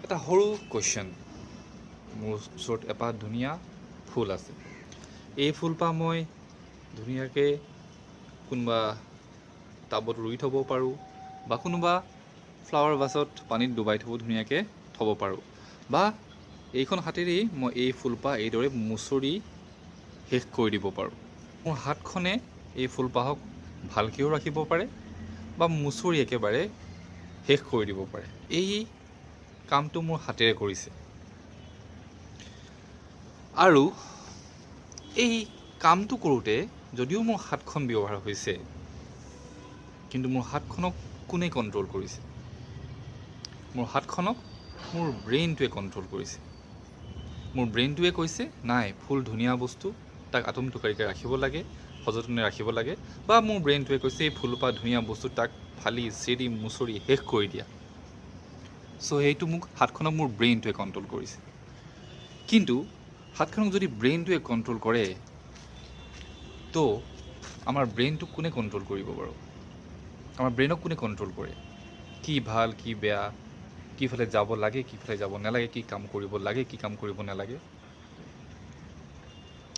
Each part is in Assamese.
এটা সৰু কুৱেশ্যন। মোৰ ওচৰত এপাহ ধুনীয়া ফুল আছে। এই ফুলপাহ মই ধুনীয়াকৈ কোনোবা টাবত ৰুই থ'ব পাৰোঁ বা কোনোবা ফ্লাৱাৰ ভাছত পানীত ডুবাই ধুনীয়াকৈ থ'ব পাৰোঁ, বা এইখন হাতেৰেই মই এই ফুলপাহ এইদৰে মুচৰি শেষ কৰি দিব পাৰোঁ। মোৰ হাতখনে এই ফুলপাহক ভালকৈও ৰাখিব পাৰে বা মুচৰি একেবাৰে শেষ কৰি দিব পাৰে। এই কামটো মোৰ হাতেৰে কৰিছে। আৰু এই কামটো কৰোঁতে যদিও মোৰ হাতখন ব্যৱহাৰ হৈছে, কিন্তু মোৰ হাতখনক কোনে কণ্ট্ৰল কৰিছে? মোৰ হাতখনক মোৰ ব্ৰেইনটোৱে কণ্ট্ৰল কৰিছে। মোৰ ব্ৰেইনটোৱে কৈছে নাই, ফুল ধুনীয়া বস্তু, তাক আটোমটোকাৰিকৈ ৰাখিব লাগে, সযতনে ৰাখিব লাগে, বা মোৰ ব্ৰেইনটোৱে কৈছে এই ফুলপাহ ধুনীয়া বস্তু, তাক ফালি চেৰি মুচৰি শেষ কৰি দিয়া। চ' সেইটো হাতখনক মোৰ ব্ৰেইনটোৱে কণ্ট্ৰল কৰিছে। কিন্তু হাতখনক যদি ব্ৰেইনটোৱে কণ্ট্ৰল কৰে, তো আমাৰ ব্ৰেইনটোক কোনে কণ্ট্ৰল কৰিব বাৰু? আমাৰ ব্ৰেইনক কোনে কণ্ট্ৰল কৰে? কি ভাল, কি বেয়া, কিফালে যাব লাগে, কিফালে যাব নালাগে, কি কাম কৰিব লাগে, কি কাম কৰিব নালাগে?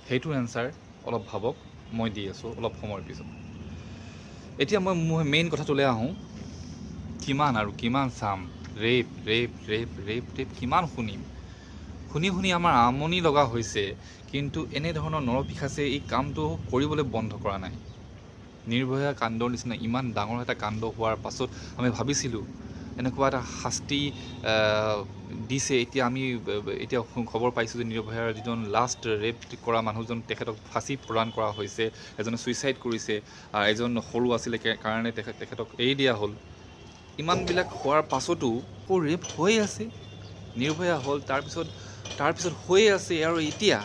সেইটোৰ এনচাৰ অলপ ভাবক, মই দি আছোঁ অলপ সময়ৰ পিছত। এতিয়া মই মেইন কথাটোলৈ আহোঁ। কিমান আৰু কিমান চাম? Rape rape rape rape rape কিমান শুনিম? শুনি শুনি আমাৰ আমনি লগা হৈছে, কিন্তু এনেধৰণৰ নৰপিশাচে এই কামটো কৰিবলৈ বন্ধ কৰা নাই। নিৰ্ভয়া কাণ্ডৰ নিচিনা ইমান ডাঙৰ এটা কাণ্ড হোৱাৰ পাছত আমি ভাবিছিলোঁ এনেকুৱা এটা শাস্তি দিছে। এতিয়া আমি খবৰ পাইছোঁ যে নিৰ্ভয়াৰ যিজন লাষ্ট ৰেপ কৰা মানুহজন, তেখেতক ফাঁচি প্ৰদান কৰা হৈছে। এজনে ছুইচাইড কৰিছে, এজন সৰু আছিলে কাৰণে তেখেতক এৰি দিয়া হ'ল। ইমানবিলাক হোৱাৰ পাছতো আকৌ ৰেপ হৈয়ে আছে। নিৰ্ভয়া হ'ল, তাৰপিছত হৈয়ে আছে, আৰু এতিয়া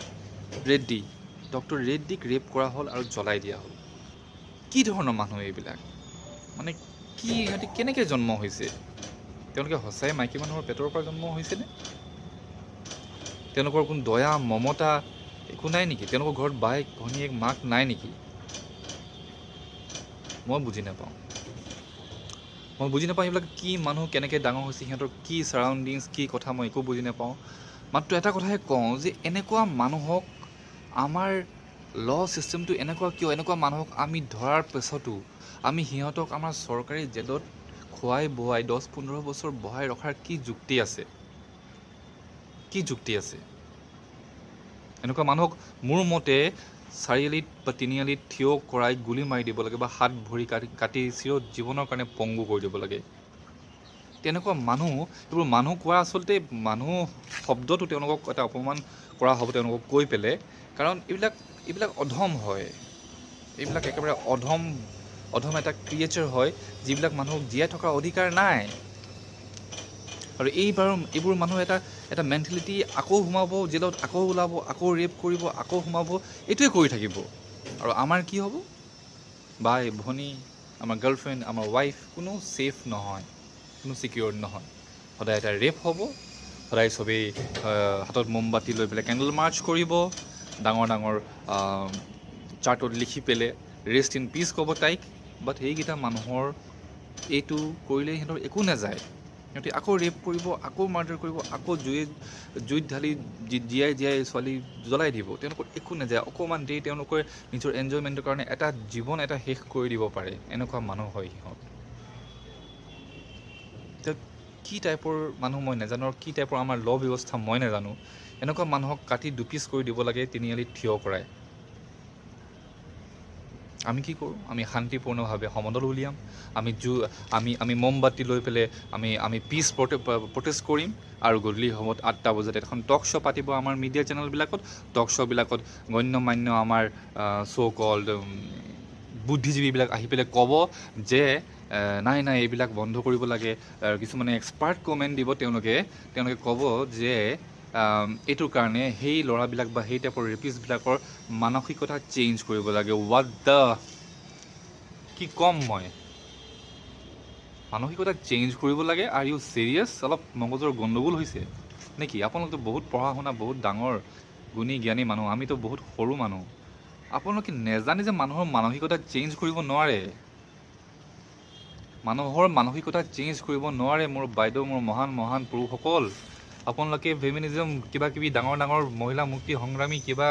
ডক্টৰ ৰেড্ডিক ৰেপ কৰা হ'ল আৰু জ্বলাই দিয়া হ'ল। কি ধৰণৰ মানুহ এইবিলাক? মানে কি, সিহঁতি কেনেকৈ জন্ম হৈছে? তেওঁলোকে সঁচাই মাইকী মানুহৰ পেটৰ পৰা জন্ম হৈছেনে? তেওঁলোকৰ কোনো দয়া মমতা একো নাই নেকি? তেওঁলোকৰ ঘৰত বায়েক ভনীয়েক মাক নাই নেকি? মই বুজি নাপাওঁ এইবিলাক কি মানুহ, কেনেকৈ ডাঙৰ হৈছে, সিহঁতৰ কি ছাৰাউণ্ডিংছ, কি কথা মই একো বুজি নাপাওঁ। মাত্ৰ এটা কথাহে কওঁ যে এনেকুৱা মানুহক আমাৰ ছিষ্টেমটো এনেকুৱা মানুহক আমি ধৰাৰ পিছতো আমি সিহঁতক আমাৰ চৰকাৰী জেলত খুৱাই বোৱাই 10-15 বছৰ বহাই ৰখাৰ কি যুক্তি আছে? এনেকুৱা মানুহক মোৰ মতে চাৰিআলিত বা তিনিআলিত থিয় কৰাই গুলি মাৰি দিব লাগে, বা হাত ভৰি কাটি জীৱনৰ কাৰণে পংগু কৰি দিব লাগে। তেনেকুৱা এইবোৰ মানুহ কোৱা, আচলতে মানুহ শব্দটো তেওঁলোকক এটা অপমান কৰা হ'ব তেওঁলোকক কৈ পেলাই, কাৰণ এইবিলাক অধম হয়। এইবিলাক একেবাৰে অধম এটা ক্ৰিয়েচাৰ হয়, যিবিলাক মানুহক জীয়াই থকাৰ অধিকাৰ নাই। আৰু এইবোৰ মানুহ এটা মেণ্টেলিটি আকৌ সোমাব জেলত, আকৌ ওলাব, আকৌ ৰেপ কৰিব, আকৌ সোমাব, এইটোৱে কৰি থাকিব। আৰু আমাৰ কি হ'ব? বাই ভনী, আমাৰ গাৰ্লফ্ৰেণ্ড, আমাৰ ৱাইফ কোনো ছেফ নহয়, কোনো ছিকিউৰ নহয়। সদায় এটা ৰেপ হ'ব, সদায় চবেই হাতত মোমবাতি লৈ পেলাই কেণ্ডেল মাৰ্চ কৰিব, ডাঙৰ ডাঙৰ চাৰ্টত লিখি পেলাই ৰেষ্ট ইন পিচ ক'ব তাইক। বাট সেইকেইটা মানুহৰ এইটো কৰিলে সিহঁতৰ একো নাযায়। সিহঁতে আকৌ ৰেপ কৰিব, আকৌ মাৰ্ডাৰ কৰিব, আকৌ জুইত ঢালি জীয়াই ছোৱালী জ্বলাই দিব। তেওঁলোকৰ একো নাযায়। অকণমান দেৰি তেওঁলোকে নিজৰ এনজয়মেণ্টৰ কাৰণে এটা জীৱন শেষ কৰি দিব পাৰে। এনেকুৱা মানুহ হয় সিহঁত। কি টাইপৰ মানুহ মই নাজানো, আৰু কি টাইপৰ আমাৰ ব্যৱস্থা মই নাজানো। এনেকুৱা মানুহক কাটি দুপিচ কৰি দিব লাগে তিনিআলিত থিয় কৰাই। আমি কি কৰোঁ? আমি শান্তিপূৰ্ণভাৱে সমদল উলিয়াম, আমি মমবাতি লৈ পেলাই আমি পিচ প্ৰটেষ্ট কৰিম, আৰু গধূলি সময়ত 8টা বজাত এখন টক শ্ব' পাতিব আমাৰ মিডিয়া চেনেলবিলাকত। টক শ্ব'বিলাকত গণ্যমান্য আমাৰ চ' কল্ড বুদ্ধিজীৱীবিলাক আহি পেলাই ক'ব যে নাই এইবিলাক বন্ধ কৰিব লাগে। কিছুমানে এক্সপাৰ্ট কমেণ্ট দিব, তেওঁলোকে ক'ব যে এইটোৰ কাৰণে সেই ল'ৰাবিলাক বা সেই টাইপৰ ৰেপিষ্টবিলাকৰ মানসিকতা চেঞ্জ কৰিব লাগে। কি ক'ম মই? মানসিকতা চেঞ্জ কৰিব লাগে? Are you serious? অলপ মগজৰ গণ্ডগোল হৈছে নেকি? আপোনালোকতো বহুত পঢ়া শুনা, বহুত ডাঙৰ গুণী জ্ঞানী মানুহ, আমিতো বহুত সৰু মানুহ। আপোনালোকে নেজানে যে মানুহৰ মানসিকতা চেঞ্জ কৰিব নোৱাৰে? মানুহৰ মানসিকতা চেঞ্জ কৰিব নোৱাৰে মোৰ বাইদেউ, মোৰ মহান পুৰুষসকল। আপোনালোকে ফেমিনিজম কিবা কিবি ডাঙৰ ডাঙৰ মহিলা মুক্তি সংগ্ৰামী কিবা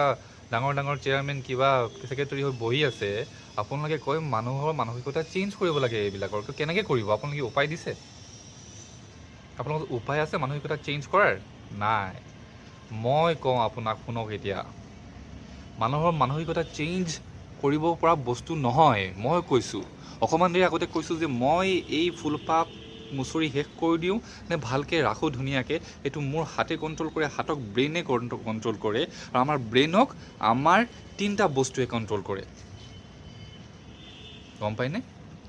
ডাঙৰ ডাঙৰ চেয়াৰমেন কিবা ছেক্ৰেটাৰী হৈ বহি আছে, আপোনালোকে কয় মানুহৰ মানসিকতা চেঞ্জ কৰিব লাগে এইবিলাকৰ। কেনেকৈ কৰিব? আপোনালোকে উপায় দিছে? আপোনালোকৰ উপায় আছে মানসিকতা চেঞ্জ কৰাৰ? নাই। মই কওঁ আপোনাক, শুনক এতিয়া, মানুহৰ মানসিকতা চেঞ্জ কৰিব পৰা বস্তু নহয়। মই কৈছোঁ, অকণমান দেৰি আগতে কৈছোঁ যে মই এই ফুলপাহ মুচৰি শেষ কৰি দিওঁ নে ভালকৈ ৰাখোঁ ধুনীয়াকৈ, সেইটো মোৰ হাতে কণ্ট্ৰল কৰে, হাতক ব্ৰেইনে কণ্ট্ৰল কৰে। আৰু আমাৰ ব্ৰেইনক আমাৰ 3টা বস্তুৱে কণ্ট্ৰল কৰে, গম পায়নে?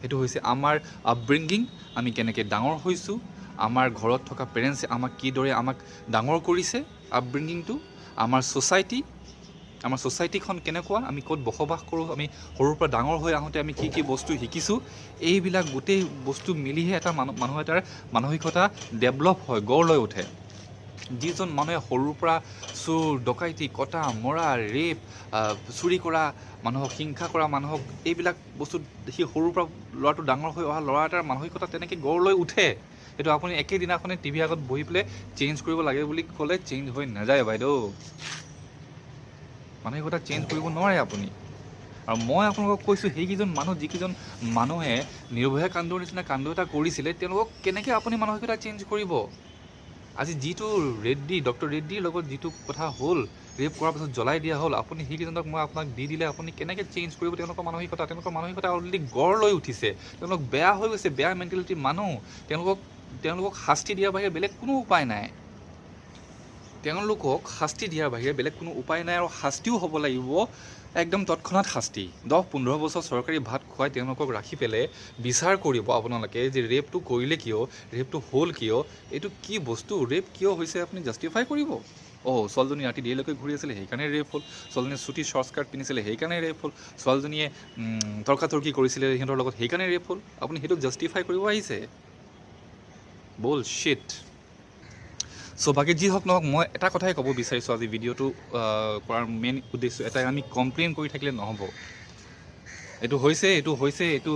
সেইটো হৈছে আমাৰ আপব্ৰিংগিং, আমি কেনেকৈ ডাঙৰ হৈছোঁ, আমাৰ ঘৰত থকা পেৰেণ্টছে আমাক কিদৰে আমাক ডাঙৰ কৰিছে, আপব্ৰিংগিংটো, আমাৰ ছ'চাইটিখন কেনেকুৱা, আমি ক'ত বসবাস কৰোঁ, আমি সৰুৰ পৰা ডাঙৰ হৈ আহোঁতে আমি কি কি বস্তু শিকিছোঁ, এইবিলাক গোটেই বস্তু মিলিহে এটা মানুহ এটাৰ মানসিকতা ডেভেলপ হয়, গঢ় লৈ উঠে। যিজন মানুহে সৰুৰ পৰা চোৰ ডকাইতি কটা মৰা ৰেপ চুৰি কৰা মানুহক হিংসা কৰা মানুহক এইবিলাক বস্তু দেখি সৰুৰ পৰা ল'ৰাটো ডাঙৰ হৈ অহা ল'ৰা এটাৰ মানসিকতা তেনেকৈ গঢ় লৈ উঠে। সেইটো আপুনি একেদিনাখনে টিভি আগত বহি পেলাই চেঞ্জ কৰিব লাগে বুলি ক'লে চেঞ্জ হৈ নাযায় বাইদেউ। মানসিকতা চেঞ্জ কৰিব নোৱাৰে আপুনি। আৰু মই আপোনালোকক কৈছোঁ, সেইকেইজন মানুহ যিকেইজন মানুহে নিৰ্ভয়া কাণ্ডৰ নিচিনা কাণ্ড এটা কৰিছিলে, তেওঁলোকক কেনেকৈ আপুনি মানসিকতা চেঞ্জ কৰিব? আজি যিটো ডক্টৰ ৰেড্ডিৰ লগত যিটো কথা হ'ল, ৰেপ কৰাৰ পাছত জ্বলাই দিয়া হ'ল, আপুনি সেইকেইজনক মই আপোনাক দি দিলে আপুনি কেনেকৈ চেঞ্জ কৰিব তেওঁলোকৰ মানসিকতা? তেওঁলোকৰ মানসিকতা অলৰেডি গঢ় লৈ উঠিছে, তেওঁলোক বেয়া হৈ গৈছে, বেয়া মেণ্টেলিটিৰ মানুহ। তেওঁলোকক শাস্তি দিয়াৰ বাহিৰে বেলেগ কোনো উপায় নাই। তেওঁলোকক শাস্তি দিয়াৰ বাহিৰে বেলেগ কোনো উপায় নাই। আৰু শাস্তিও হ'ব লাগিব একদম তৎক্ষণাত শাস্তি। 10-15 বছৰ চৰকাৰী ভাত খুৱাই তেওঁলোকক ৰাখি পেলাই বিচাৰ কৰিব আপোনালোকে যে ৰেপটো কৰিলে কিয়, ৰেপটো হ'ল কিয়, এইটো কি বস্তু, ৰেপ কিয় হৈছে আপুনি জাষ্টিফাই কৰিব। ছোৱালীজনী ৰাতি দেৰিলৈকে ঘূৰি আছিলে সেইকাৰণে ৰেপ হ'ল, ছোৱালীজনীয়ে চুটি শ্বৰ্ট স্কাৰ্ট পিন্ধিছিলে সেইকাৰণে ৰেপ হ'ল, ছোৱালীজনীয়ে তৰ্কাতৰ্কি কৰিছিলে সিহঁতৰ লগত সেইকাৰণে ৰেপ হ'ল। আপুনি সেইটোক জাষ্টিফাই কৰিব আহিছে? বুলশ্বিট। বাকী যি হওক নহওক, মই এটা কথাই ক'ব বিচাৰিছোঁ আজি ভিডিঅ'টো কৰাৰ মেইন উদ্দেশ্য এটাই, আমি কমপ্লেইন কৰি থাকিলে নহ'ব। এইটো হৈছে, এইটো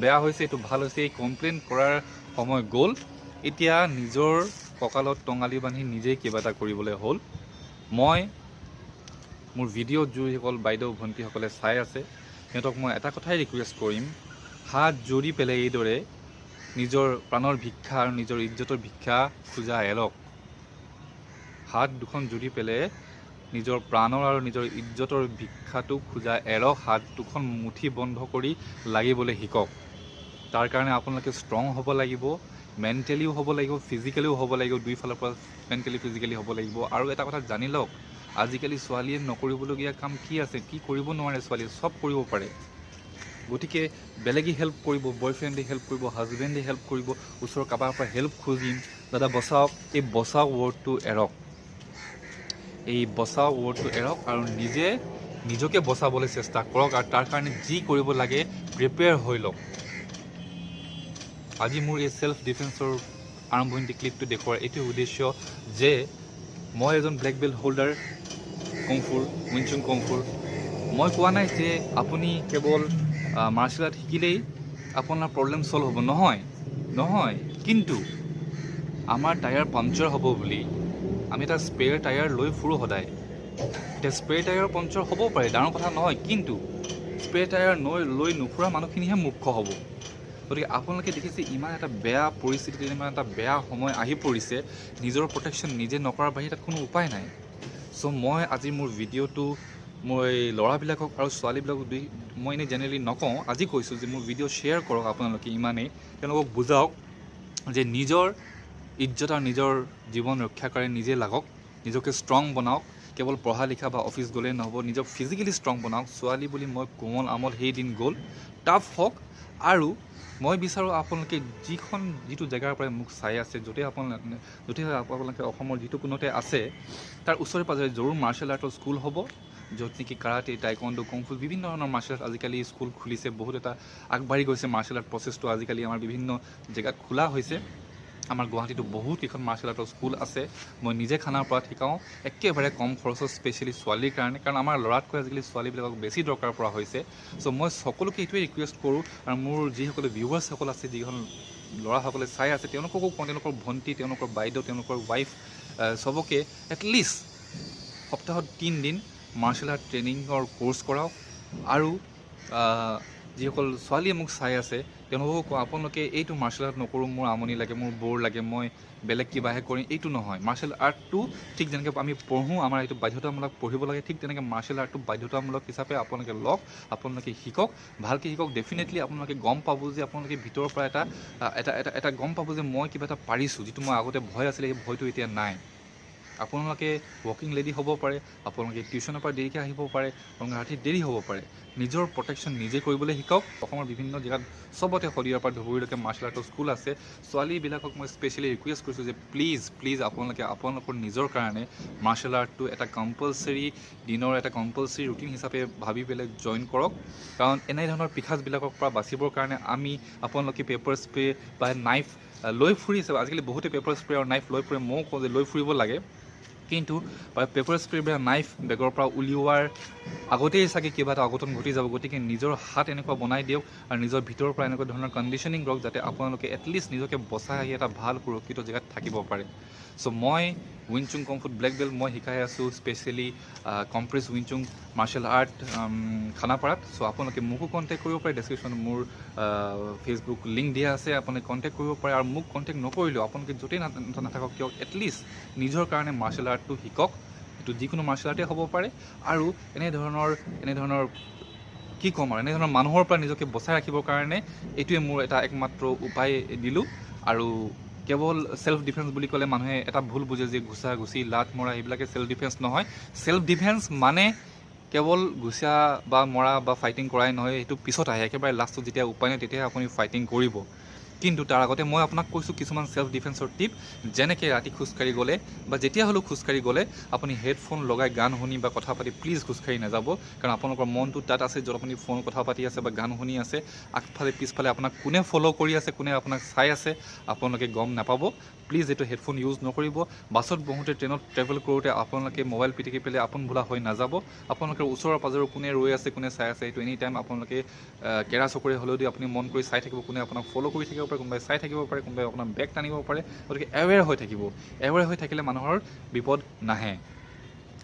বেয়া হৈছে, এইটো ভাল হৈছে, এই কমপ্লেইন কৰাৰ সময় গ'ল। এতিয়া নিজৰ কঁকালত টঙালি বান্ধি নিজেই কিবা এটা কৰিবলৈ হ'ল। মই মোৰ ভিডিঅ'ত যিসকল বাইদেউ ভণ্টিসকলে চাই আছে, সিহঁতক মই এটা কথাই ৰিকুৱেষ্ট কৰিম, হাত জোৰি পেলাই এইদৰে নিজৰ প্ৰাণৰ ভিক্ষা আৰু নিজৰ ইজ্জতৰ ভিক্ষা খোজা এৰক। হাত দুখন জুৰি পেলাই নিজৰ প্ৰাণৰ আৰু নিজৰ ইজ্জতৰ ভিক্ষাটো খোজা এৰক। হাত দুখন মুঠি বন্ধ কৰি লাগিবলৈ শিকক। তাৰ কাৰণে আপোনালোকে ষ্ট্ৰং হ'ব লাগিব, মেণ্টেলিও হ'ব লাগিব, ফিজিকেলিও হ'ব লাগিব, দুইফালৰ পৰা মেণ্টেলি ফিজিকেলি হ'ব লাগিব। আৰু এটা কথা জানি লওক, আজিকালি ছোৱালীয়ে নকৰিবলগীয়া কাম কি আছে, কি কৰিব নোৱাৰে ছোৱালীয়ে, চব কৰিব পাৰে। গতিকে বেলেগে হেল্প কৰিব, বয়ফ্ৰেণ্ডে হেল্প কৰিব, হাজবেণ্ডে হেল্প কৰিব, ওচৰৰ কাৰোবাৰ পৰা হেল্প খুজিম, দাদা বচাওক, এই বচাওক ৱৰ্ডটো এৰক। এই বচাও ৱৰ্ডটো এৰক আৰু নিজকে বচাবলৈ চেষ্টা কৰক। আৰু তাৰ কাৰণে যি কৰিব লাগে প্ৰিপেয়াৰ হৈ লওক। আজি মোৰ এই ছেল্ফ ডিফেন্সৰ আৰম্ভণিতে ক্লিপটো দেখুওৱাৰ এইটো উদ্দেশ্য যে মই এজন ব্লেক বেল্ট হোল্ডাৰ কংফুৰ, উইনচুং কংফুৰ। মই কোৱা নাই যে আপুনি কেৱল মাৰ্চেল আৰ্ট শিকিলেই আপোনাৰ প্ৰব্লেম ছল্ভ হ'ব, নহয়। কিন্তু আমাৰ টায়াৰ পাংচাৰ হ'ব বুলি আমি এটা স্পেয়াৰ টায়াৰ লৈ ফুৰোঁ সদায়। এতিয়া স্পেয়াৰ টায়াৰ পাংচাৰ হ'বও পাৰে, ডাঙৰ কথা নহয়, কিন্তু স্পেয়াৰ টায়াৰ লৈ নুফুৰা মানুহখিনিহে মূৰ্খ হ'ব। গতিকে আপোনালোকে দেখিছে ইমান এটা বেয়া পৰিস্থিতি, ইমান এটা বেয়া সময় আহি পৰিছে, নিজৰ প্ৰটেকশ্যন নিজে নকৰাৰ বাহিৰে তাত কোনো উপায় নাই। মই আজি মোৰ ভিডিঅ'টো মই ল'ৰাবিলাকক আৰু ছোৱালীবিলাকক মই এনেই জেনেৰেলি নকওঁ, আজি কৈছোঁ যে মোৰ ভিডিঅ' শ্বেয়াৰ কৰক আপোনালোকে, ইমানেই তেওঁলোকক বুজাওক যে নিজৰ ইজ্জত আৰু নিজৰ জীৱন ৰক্ষা কৰি নিজে লাগক, নিজকে ষ্ট্ৰং বনাওক। কেৱল পঢ়া লিখা বা অফিচ গ'লেই নহ'ব, নিজক ফিজিকেলি ষ্ট্ৰং বনাওক। ছোৱালী বুলি মই কোমল আমল সেই দিন গ'ল, টাফ হওক। আৰু মই বিচাৰোঁ আপোনালোকে যিটো জেগাৰ পৰাই মোক চাই আছে, য'তেই আপোনালোকে অসমৰ যিটো কোণতে আছে, তাৰ ওচৰে পাঁজৰে জৰুৰ মাৰ্চেল আৰ্টৰ স্কুল হ'ব, য'ত নেকি কাৰাটে, টাইকোৱাণ্ডো, কংফু বিভিন্ন ধৰণৰ মাৰ্চেল আৰ্ট আজিকালি স্কুল খুলিছে। বহুত এটা আগবাঢ়ি গৈছে মাৰ্চেল আৰ্ট প্ৰচেছটো, আজিকালি আমাৰ বিভিন্ন জেগাত খোলা হৈছে। আমাৰ গুৱাহাটীতো বহুত কেইখন মাৰ্চেল আৰ্টৰ স্কুল আছে। মই নিজে খানাপাৰাত শিকাওঁ, একেবাৰে কম খৰচত, স্পেচিয়েলি ছোৱালীৰ কাৰণে, কাৰণ আমাৰ ল'ৰাতকৈ আজিকালি ছোৱালীবিলাকক বেছি দৰকাৰ পৰা হৈছে। মই সকলোকে এইটোৱে ৰিকুৱেষ্ট কৰোঁ, আৰু মোৰ যিসকলে ভিউৱাৰ্ছসকল আছে, যিখন ল'ৰাসকলে চাই আছে, তেওঁলোককো কওঁ, তেওঁলোকৰ ভণ্টি, তেওঁলোকৰ বাইদেউ, তেওঁলোকৰ ৱাইফ, চবকে এটলিষ্ট সপ্তাহত 3 দিন মাৰ্চেল আৰ্ট ট্ৰেইনিঙৰ কোৰ্চ কৰাওক আৰু যিসকল ছোৱালীয়ে মোক চাই আছে তেওঁলোককো কওঁ আপোনালোকে এইটো মাৰ্চেল আৰ্ট নকৰোঁ মোৰ আমনি লাগে মোৰ বৰ লাগে মই বেলেগ কিবাহে কৰিম এইটো নহয় মাৰ্চেল আৰ্টটো ঠিক যেনেকৈ আমি পঢ়োঁ আমাৰ এইটো বাধ্যতামূলক পঢ়িব লাগে ঠিক তেনেকৈ মাৰ্চেল আৰ্টটো বাধ্যতামূলক হিচাপে আপোনালোকে লওক আপোনালোকে শিকক ভালকৈ শিকক ডেফিনেটলি আপোনালোকে গম পাব যে আপোনালোকে ভিতৰৰ পৰা এটা গম পাব যে মই কিবা এটা পাৰিছোঁ যিটো মই আগতে ভয় আছিলে সেই ভয়টো এতিয়া নাই আপোনালোকে ৱৰ্কিং লেডি হ'ব পাৰে আপোনালোকে টিউশ্যনৰ পৰা দেৰিকৈ আহিব পাৰে আপোনালোকে ৰাতি দেৰি হ'ব পাৰে নিজৰ প্ৰটেকশ্যন নিজে কৰিবলৈ শিকক অসমৰ বিভিন্ন জেগাত চবতে শদিয়াৰ পৰা ধুবুৰীলৈকে মাৰ্চেল আৰ্টৰ স্কুল আছে ছোৱালীবিলাকক মই স্পেচিয়েলি ৰিকুৱেষ্ট কৰিছোঁ যে প্লিজ আপোনালোকে আপোনালোকৰ নিজৰ কাৰণে মাৰ্চেল আৰ্টটো এটা কম্পালচৰি দিনৰ এটা কম্পালচৰি ৰুটিন হিচাপে ভাবি পেলাই জইন কৰক কাৰণ এনেধৰণৰ পিশাচবিলাকৰ পৰা বাচিবৰ কাৰণে আমি আপোনালোকে পেপাৰ স্প্ৰে বা নাইফ লৈ ফুৰিছে আজিকালি বহুতে পেপাৰ স্প্ৰে আৰু নাইফ লৈ ফুৰে ময়ো কওঁ যে লৈ ফুৰিব লাগে কিন্তু পেপাৰ স্প্ৰে বা নাইফ বেগৰ পৰা উলিওৱাৰ আগতেই চাগে কিবা এটা অঘটন ঘটি যাব গতিকে নিজৰ হাত এনেকুৱা বনাই দিয়ক আৰু নিজৰ ভিতৰৰ পৰা এনেকুৱা ধৰণৰ কণ্ডিশ্যনিং কৰক যাতে আপোনালোকে এটলিষ্ট নিজকে বচাই আহি এটা ভাল সুৰক্ষিত জেগাত থাকিব পাৰে চ' মই উইনচুং কমফুট ব্লেক বেল্ট মই শিকাই আছোঁ স্পেচিয়েলি কম্প্ৰেছ উইনচুং মাৰ্চেল আৰ্ট খানাপাৰাত চ' আপোনালোকে মোকো কণ্টেক্ট কৰিব পাৰে ডেছক্ৰিপশ্যনত মোৰ ফেচবুক লিংক দিয়া আছে আপোনালোকে কণ্টেক্ট কৰিব পাৰে আৰু মোক কণ্টেক্ট নকৰিলেও আপোনালোকে য'তেই নাথাকক কিয় এটলিষ্ট নিজৰ কাৰণে মাৰ্চেল আৰ্টটো শিকক এইটো যিকোনো মাৰ্চেল আৰ্টেই হ'ব পাৰে আৰু এনেধৰণৰ কি ক'ম আৰু এনেধৰণৰ মানুহৰ পৰা নিজকে বচাই ৰাখিবৰ কাৰণে এইটোৱে মোৰ এটা একমাত্ৰ উপায় দিলোঁ আৰু কেৱল ছেল্ফ ডিফেন্স বুলি ক'লে মানুহে এটা ভুল বুজে যে ঘুচা ঘুচি লাট মৰা এইবিলাকে ছেল্ফ ডিফেন্স নহয় ছেল্ফ ডিফেন্স মানে কেৱল ঘুচা বা মৰা বা ফাইটিং কৰাই নহয় সেইটো পিছত আহে একেবাৰে লাষ্টত যেতিয়া উপায় নাই তেতিয়াহে আপুনি ফাইটিং কৰিব কিন্তু তাৰ আগতে মই আপোনাক কৈছোঁ কিছুমান ছেল্ফ ডিফেন্সৰ টিপ যেনেকৈ ৰাতি খোজকাঢ়ি গ'লে বা যেতিয়া হ'লেও খোজকাঢ়ি গ'লে আপুনি হেডফোন লগাই গান শুনি বা কথা পাতি প্লিজ খোজকাঢ়ি নাযাব কাৰণ আপোনালোকৰ মনটো তাত আছে য'ত আপুনি ফোন কথা পাতি আছে বা গান শুনি আছে আগফালে পিছফালে আপোনাক কোনে ফ'ল' কৰি আছে কোনে আপোনাক চাই আছে আপোনালোকে গম নাপাব প্লিজ এইটো হেডফোন ইউজ নকৰিব বাছত বহোঁতে ট্ৰেইনত ট্ৰেভেল কৰোঁতে আপোনালোকে মোবাইল পিটিকি পেলাই আপোন বোলা হৈ নাযাব আপোনালোকৰ ওচৰৰ পাজৰৰ কোনে ৰৈ আছে কোনে চাই আছে এইটো এনি টাইম আপোনালোকে কেৰা চকুৰে হ'লেও দি আপুনি মন কৰি চাই থাকিব কোনে আপোনাক ফ'ল' কৰি থাকিব পাৰে কোনোবাই চাই থাকিব পাৰে কোনোবাই আপোনাৰ বেগ টানিব পাৰে গতিকে এৱেৰ হৈ থাকিব এৱেৰ হৈ থাকিলে মানুহৰ বিপদ নাহে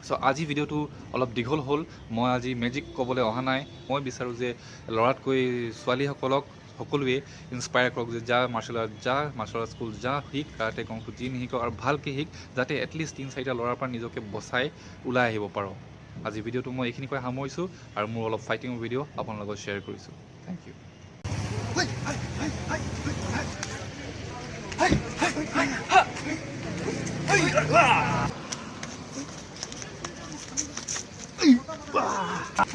চ' আজি ভিডিঅ'টো অলপ দীঘল হ'ল মই আজি মেজিক ক'বলৈ অহা নাই মই বিচাৰোঁ যে ল'ৰাতকৈ ছোৱালীসকলক সকলোৱে ইনস্পায়াৰ কৰক যে যা মাৰ্চেল আৰ্ট স্কুল যা শিক কাৰাটে কংফু যি নিশিকক আৰু ভালকৈ শিক যাতে এটলিষ্ট 3-4টা ল'ৰাৰ পৰা নিজকে বচাই ওলাই আহিব পাৰোঁ আজি ভিডিঅ'টো মই এইখিনিকৈ সামৰিছোঁ আৰু মোৰ অলপ ফাইটিঙৰ ভিডিঅ' আপোনাৰ লগত শ্বেয়াৰ কৰিছোঁ থেংক ইউ Hey!